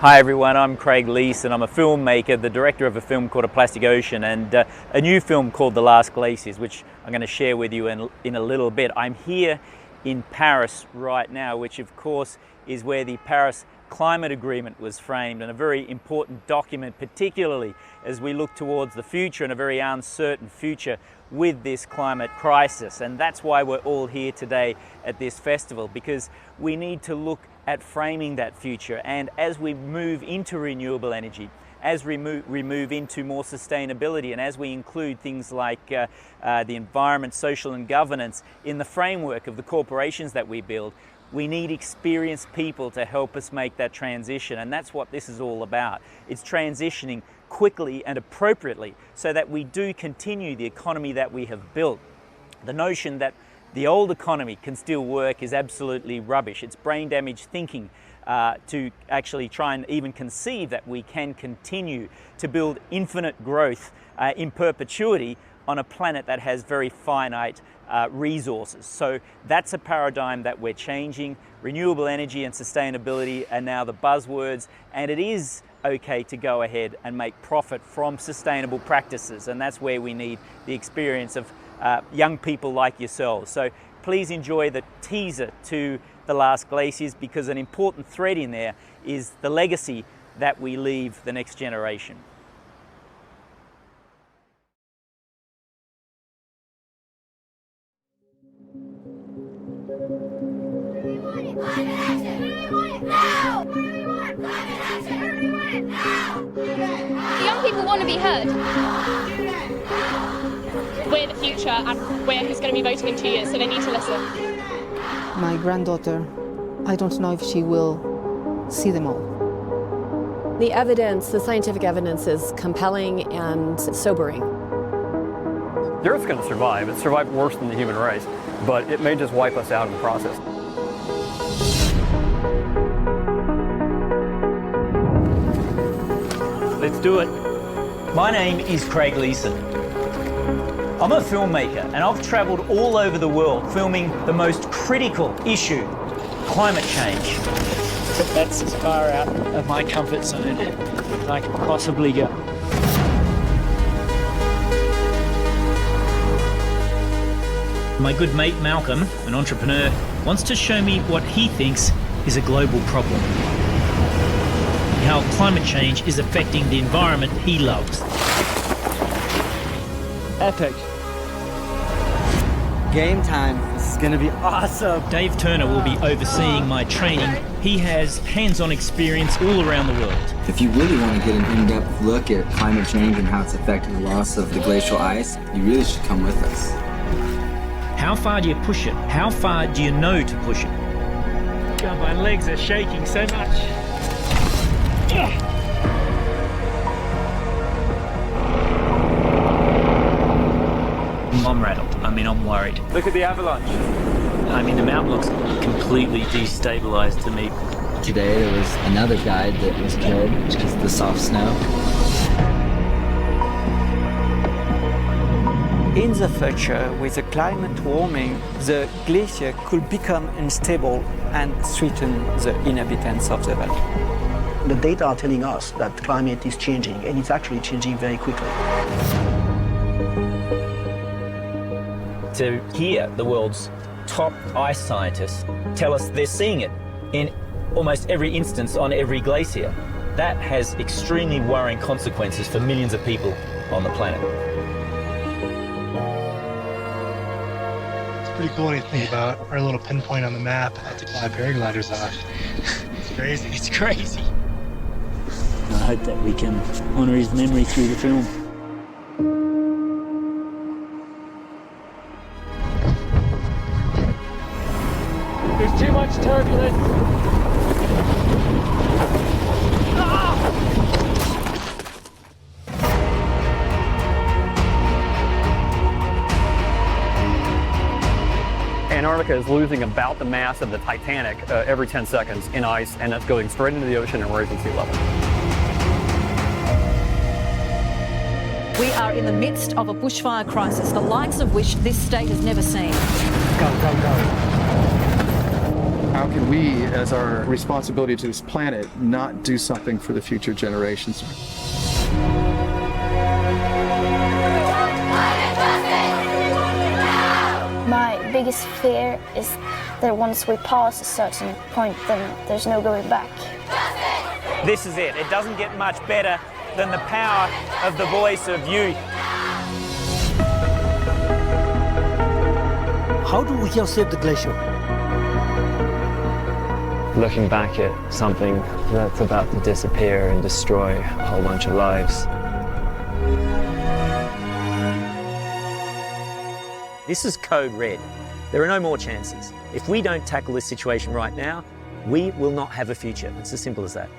Hi everyone, I'm Craig Leeson. I'm a filmmaker, the director of a film called A Plastic Ocean and a new film called The Last Glaciers, which I'm going to share with you in a little bit. I'm here in Paris right now, which of course is where the Paris Climate Agreement was framed, and a very important document, particularly as we look towards the future and a very uncertain future with this climate crisis. And that's why we're all here today at this festival, because we need to look at framing that future. And as we move into renewable energy, as we move into more sustainability, and as we include things like the environment, social and governance in the framework of the corporations that we build, we need experienced people to help us make that transition. And that's what this is all about. It's transitioning quickly and appropriately so that we do continue the economy that we have built. The notion that the old economy can still work is absolutely rubbish. It's brain damaged thinking to actually try and even conceive that we can continue to build infinite growth in perpetuity on a planet that has very finite resources. So that's a paradigm that we're changing. Renewable energy and sustainability are now the buzzwords, and it is okay to go ahead and make profit from sustainable practices, and that's where we need the experience of young people like yourselves. So please enjoy the teaser to The Last Glaciers, because an important thread in there is the legacy that we leave the next generation. The young people want to be heard. We're the future, and we're who's going to be voting in 2 years, so they need to listen. My granddaughter, I don't know if she will see them all. The evidence, the scientific evidence, is compelling and sobering. The Earth's going to survive. It survived worse than the human race, but it may just wipe us out in the process. Let's do it. My name is Craig Leeson. I'm a filmmaker, and I've traveled all over the world filming the most critical issue, climate change. That's as far out of my comfort zone as I can possibly go. My good mate Malcolm, an entrepreneur, wants to show me what he thinks is a global problem. How climate change is affecting the environment he loves. Epic. Game time. This is going to be awesome. Dave Turner will be overseeing my training. He has hands-on experience all around the world. If you really want to get an in-depth look at climate change and how it's affecting the loss of the glacial ice, you really should come with us. How far do you push it? How far do you know to push it? God, my legs are shaking so much. I'm rattled. I'm worried. Look at the avalanche. The mountain looks completely destabilized to me. Today there was another guide that was killed because of the soft snow. In the future, with the climate warming, the glacier could become unstable and threaten the inhabitants of the valley. The data are telling us that climate is changing, and it's actually changing very quickly. To hear the world's top ice scientists tell us they're seeing it in almost every instance on every glacier, that has extremely worrying consequences for millions of people on the planet. It's pretty cool when you think about our little pinpoint on the map to fly paragliders off. It's crazy. It's crazy. I hope that we can honour his memory through the film. There's too much turbulence. Antarctica is losing about the mass of the Titanic every 10 seconds in ice, and that's going straight into the ocean and raising sea level. We are in the midst of a bushfire crisis, the likes of which this state has never seen. Go, go, go. how can we, as our responsibility to this planet, not do something for the future generations? My biggest fear is that once we pass a certain point, then there's no going back. This is it. It doesn't get much better than the power of the voice of youth. How do we can save the glacier? Looking back at something that's about to disappear and destroy a whole bunch of lives. This is code red. There are no more chances. If we don't tackle this situation right now, we will not have a future. It's as simple as that.